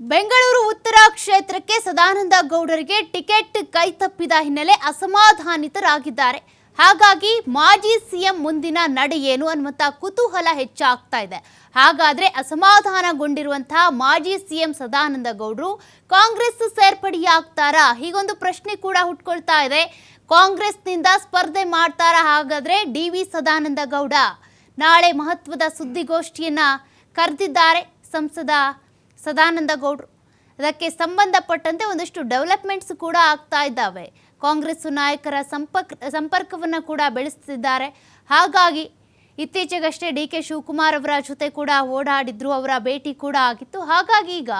ಬೆಂಗಳೂರು ಉತ್ತರ ಕ್ಷೇತ್ರಕ್ಕೆ ಸದಾನಂದ ಗೌಡರಿಗೆ ಟಿಕೆಟ್ ಕೈತಪ್ಪಿದ ಹಿನ್ನೆಲೆ ಅಸಮಾಧಾನಿತರಾಗಿದ್ದಾರೆ. ಹಾಗಾಗಿ ಮಾಜಿ ಸಿಎಂ ಮುಂದಿನ ನಡೆ ಏನು ಅನ್ನುವಂತ ಕುತೂಹಲ ಹೆಚ್ಚಾಗ್ತಾ ಇದೆ. ಹಾಗಾದ್ರೆ ಅಸಮಾಧಾನಗೊಂಡಿರುವಂತಹ ಮಾಜಿ ಸಿಎಂ ಸದಾನಂದ ಗೌಡರು ಕಾಂಗ್ರೆಸ್ ಸೇರ್ಪಡೆಯಾಗ್ತಾರಾ? ಹೀಗೊಂದು ಪ್ರಶ್ನೆ ಕೂಡ ಹುಟ್ಕೊಳ್ತಾ ಇದೆ. ಕಾಂಗ್ರೆಸ್ನಿಂದ ಸ್ಪರ್ಧೆ ಮಾಡ್ತಾರಾ ಹಾಗಾದ್ರೆ ಡಿ.ವಿ. ಸದಾನಂದ ಗೌಡ? ನಾಳೆ ಮಹತ್ವದ ಸುದ್ದಿಗೋಷ್ಠಿಯನ್ನ ಕರೆದಿದ್ದಾರೆ ಸಂಸದ ಸದಾನಂದ ಗೌಡರು. ಅದಕ್ಕೆ ಸಂಬಂಧಪಟ್ಟಂತೆ ಒಂದಷ್ಟು ಡೆವಲಪ್ಮೆಂಟ್ಸ್ ಕೂಡ ಆಗ್ತಾ ಇದ್ದಾವೆ. ಕಾಂಗ್ರೆಸ್ ನಾಯಕರ ಸಂಪರ್ಕವನ್ನು ಕೂಡ ಬೆಳೆಸ್ತಿದ್ದಾರೆ. ಹಾಗಾಗಿ ಇತ್ತೀಚೆಗಷ್ಟೇ ಡಿ.ಕೆ. ಶಿವಕುಮಾರ್ ಅವರ ಜೊತೆ ಕೂಡ ಓಡಾಡಿದ್ರು, ಅವರ ಭೇಟಿ ಕೂಡ ಆಗಿತ್ತು. ಹಾಗಾಗಿ ಈಗ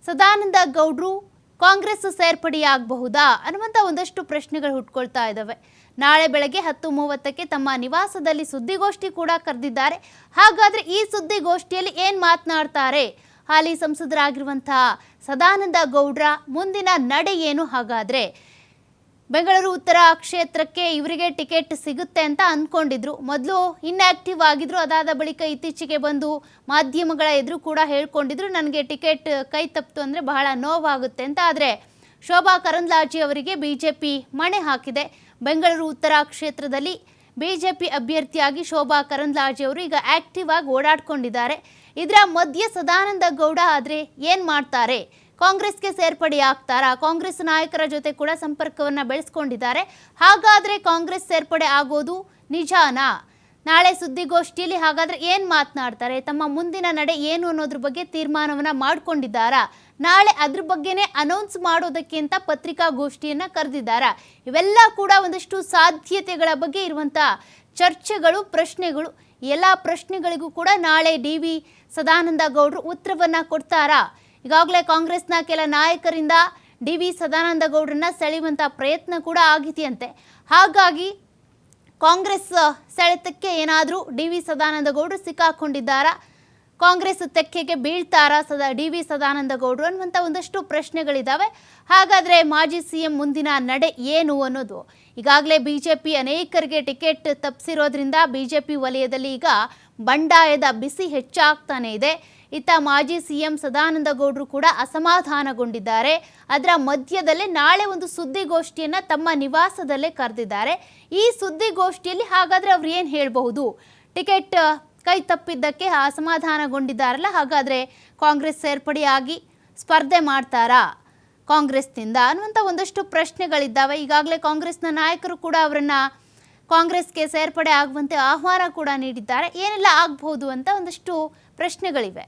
ಸದಾನಂದ ಗೌಡರು ಕಾಂಗ್ರೆಸ್ ಸೇರ್ಪಡೆಯಾಗಬಹುದಾ ಅನ್ನುವಂಥ ಒಂದಷ್ಟು ಪ್ರಶ್ನೆಗಳು ಹುಟ್ಕೊಳ್ತಾ ಇದ್ದಾವೆ. ನಾಳೆ ಬೆಳಗ್ಗೆ 10:30ಕ್ಕೆ ತಮ್ಮ ನಿವಾಸದಲ್ಲಿ ಸುದ್ದಿಗೋಷ್ಠಿ ಕೂಡ ಕರೆದಿದ್ದಾರೆ. ಹಾಗಾದರೆ ಈ ಸುದ್ದಿಗೋಷ್ಠಿಯಲ್ಲಿ ಏನು ಮಾತನಾಡ್ತಾರೆ? ಹಾಲಿ ಸಂಸದರಾಗಿರುವಂತಹ ಸದಾನಂದ ಗೌಡ್ರ ಮುಂದಿನ ನಡೆ ಏನು? ಹಾಗಾದರೆ ಬೆಂಗಳೂರು ಉತ್ತರ ಕ್ಷೇತ್ರಕ್ಕೆ ಇವರಿಗೆ ಟಿಕೆಟ್ ಸಿಗುತ್ತೆ ಅಂತ ಅಂದ್ಕೊಂಡಿದ್ರು. ಮೊದಲು ಇನ್ಆಕ್ಟಿವ್ ಆಗಿದ್ರು. ಅದಾದ ಬಳಿಕ ಇತ್ತೀಚೆಗೆ ಬಂದು ಮಾಧ್ಯಮಗಳ ಎದುರು ಕೂಡ ಹೇಳ್ಕೊಂಡಿದ್ರು, ನನಗೆ ಟಿಕೆಟ್ ಕೈ ತಪ್ಪಿತು ಅಂದರೆ ಬಹಳ ನೋವಾಗುತ್ತೆ ಅಂತ. ಆದರೆ ಶೋಭಾ ಕರಂದ್ಲಾಜೆ ಅವರಿಗೆ ಬಿಜೆಪಿ ಮಣೆ ಹಾಕಿದೆ. ಬೆಂಗಳೂರು ಉತ್ತರ ಕ್ಷೇತ್ರದಲ್ಲಿ ಬಿಜೆಪಿ ಅಭ್ಯರ್ಥಿಯಾಗಿ ಶೋಭಾ ಕರಂದ್ಲಾಜೆ ಅವರು ಈಗ ಆಕ್ಟಿವ್ ಆಗಿ ಓಡಾಡ್ಕೊಂಡಿದ್ದಾರೆ. ಇದರ ಮಧ್ಯೆ ಸದಾನಂದ ಗೌಡ ಆದರೆ ಏನು ಮಾಡ್ತಾರೆ? ಕಾಂಗ್ರೆಸ್ಗೆ ಸೇರ್ಪಡೆಯಾಗ್ತಾರಾ? ಕಾಂಗ್ರೆಸ್ ನಾಯಕರ ಜೊತೆ ಕೂಡ ಸಂಪರ್ಕವನ್ನು ಬೆಳೆಸ್ಕೊಂಡಿದ್ದಾರೆ. ಹಾಗಾದರೆ ಕಾಂಗ್ರೆಸ್ ಸೇರ್ಪಡೆ ಆಗೋದು ನಿಜಾನಾ? ನಾಳೆ ಸುದ್ದಿಗೋಷ್ಠಿಯಲ್ಲಿ ಹಾಗಾದರೆ ಏನು ಮಾತನಾಡ್ತಾರೆ? ತಮ್ಮ ಮುಂದಿನ ನಡೆ ಏನು ಅನ್ನೋದ್ರ ಬಗ್ಗೆ ತೀರ್ಮಾನವನ್ನು ಮಾಡಿಕೊಂಡಿದ್ದಾರಾ? ನಾಳೆ ಅದ್ರ ಬಗ್ಗೆನೇ ಅನೌನ್ಸ್ ಮಾಡೋದಕ್ಕೆ ಅಂತ ಪತ್ರಿಕಾಗೋಷ್ಠಿಯನ್ನು ಕರೆದಿದ್ದಾರಾ? ಇವೆಲ್ಲ ಕೂಡ ಒಂದಷ್ಟು ಸಾಧ್ಯತೆಗಳ ಬಗ್ಗೆ ಇರುವಂಥ ಚರ್ಚೆಗಳು, ಪ್ರಶ್ನೆಗಳು. ಎಲ್ಲ ಪ್ರಶ್ನೆಗಳಿಗೂ ಕೂಡ ನಾಳೆ ಡಿ.ವಿ. ಸದಾನಂದ ಗೌಡರು ಉತ್ತರವನ್ನು ಕೊಡ್ತಾರಾ? ಈಗಾಗಲೇ ಕಾಂಗ್ರೆಸ್ನ ಕೆಲ ನಾಯಕರಿಂದ ಡಿ.ವಿ. ಸದಾನಂದ ಗೌಡರನ್ನ ಸೆಳೆಯುವಂಥ ಪ್ರಯತ್ನ ಕೂಡ ಆಗಿದೆಯಂತೆ. ಹಾಗಾಗಿ ಕಾಂಗ್ರೆಸ್ ಸೆಳೆತಕ್ಕೆ ಏನಾದರೂ ಡಿ.ವಿ. ಸದಾನಂದ ಗೌಡರು ಸಿಕ್ಕಾಕೊಂಡಿದ್ದಾರಾ? ಕಾಂಗ್ರೆಸ್ ತೆಕ್ಕೆಗೆ ಬೀಳ್ತಾರಾ ಡಿ.ವಿ. ಸದಾನಂದ ಗೌಡರು ಅನ್ನುವಂಥ ಒಂದಷ್ಟು ಪ್ರಶ್ನೆಗಳಿದ್ದಾವೆ. ಹಾಗಾದರೆ ಮಾಜಿ ಸಿಎಂ ಮುಂದಿನ ನಡೆ ಏನು ಅನ್ನೋದು? ಈಗಾಗಲೇ ಬಿಜೆಪಿ ಅನೇಕರಿಗೆ ಟಿಕೆಟ್ ತಪ್ಪಿಸಿರೋದ್ರಿಂದ ಬಿಜೆಪಿ ವಲಯದಲ್ಲಿ ಈಗ ಬಂಡಾಯದ ಬಿಸಿ ಹೆಚ್ಚಾಗ್ತಾನೆ ಇದೆ. ಇತ್ತ ಮಾಜಿ ಸಿಎಂ ಸದಾನಂದ ಗೌಡರು ಕೂಡ ಅಸಮಾಧಾನಗೊಂಡಿದ್ದಾರೆ. ಅದರ ಮಧ್ಯದಲ್ಲೇ ನಾಳೆ ಒಂದು ಸುದ್ದಿಗೋಷ್ಠಿಯನ್ನು ತಮ್ಮ ನಿವಾಸದಲ್ಲೇ ಕರೆದಿದ್ದಾರೆ. ಈ ಸುದ್ದಿಗೋಷ್ಠಿಯಲ್ಲಿ ಹಾಗಾದರೆ ಅವ್ರು ಏನು ಹೇಳಬಹುದು? ಟಿಕೆಟ್ ಕೈ ತಪ್ಪಿದ್ದಕ್ಕೆ ಅಸಮಾಧಾನಗೊಂಡಿದ್ದಾರಲ್ಲ, ಹಾಗಾದರೆ ಕಾಂಗ್ರೆಸ್ ಸೇರ್ಪಡೆಯಾಗಿ ಸ್ಪರ್ಧೆ ಮಾಡ್ತಾರಾ ಕಾಂಗ್ರೆಸ್ನಿಂದ ಅನ್ನುವಂಥ ಒಂದಷ್ಟು ಪ್ರಶ್ನೆಗಳಿದ್ದಾವೆ. ಈಗಾಗಲೇ ಕಾಂಗ್ರೆಸ್ನ ನಾಯಕರು ಕೂಡ ಅವರನ್ನು ಕಾಂಗ್ರೆಸ್ಗೆ ಸೇರ್ಪಡೆ ಆಗುವಂತೆ ಆಹ್ವಾನ ಕೂಡ ನೀಡಿದ್ದಾರೆ. ಏನೆಲ್ಲ ಆಗಬಹುದು ಅಂತ ಒಂದಷ್ಟು ಪ್ರಶ್ನೆಗಳಿವೆ.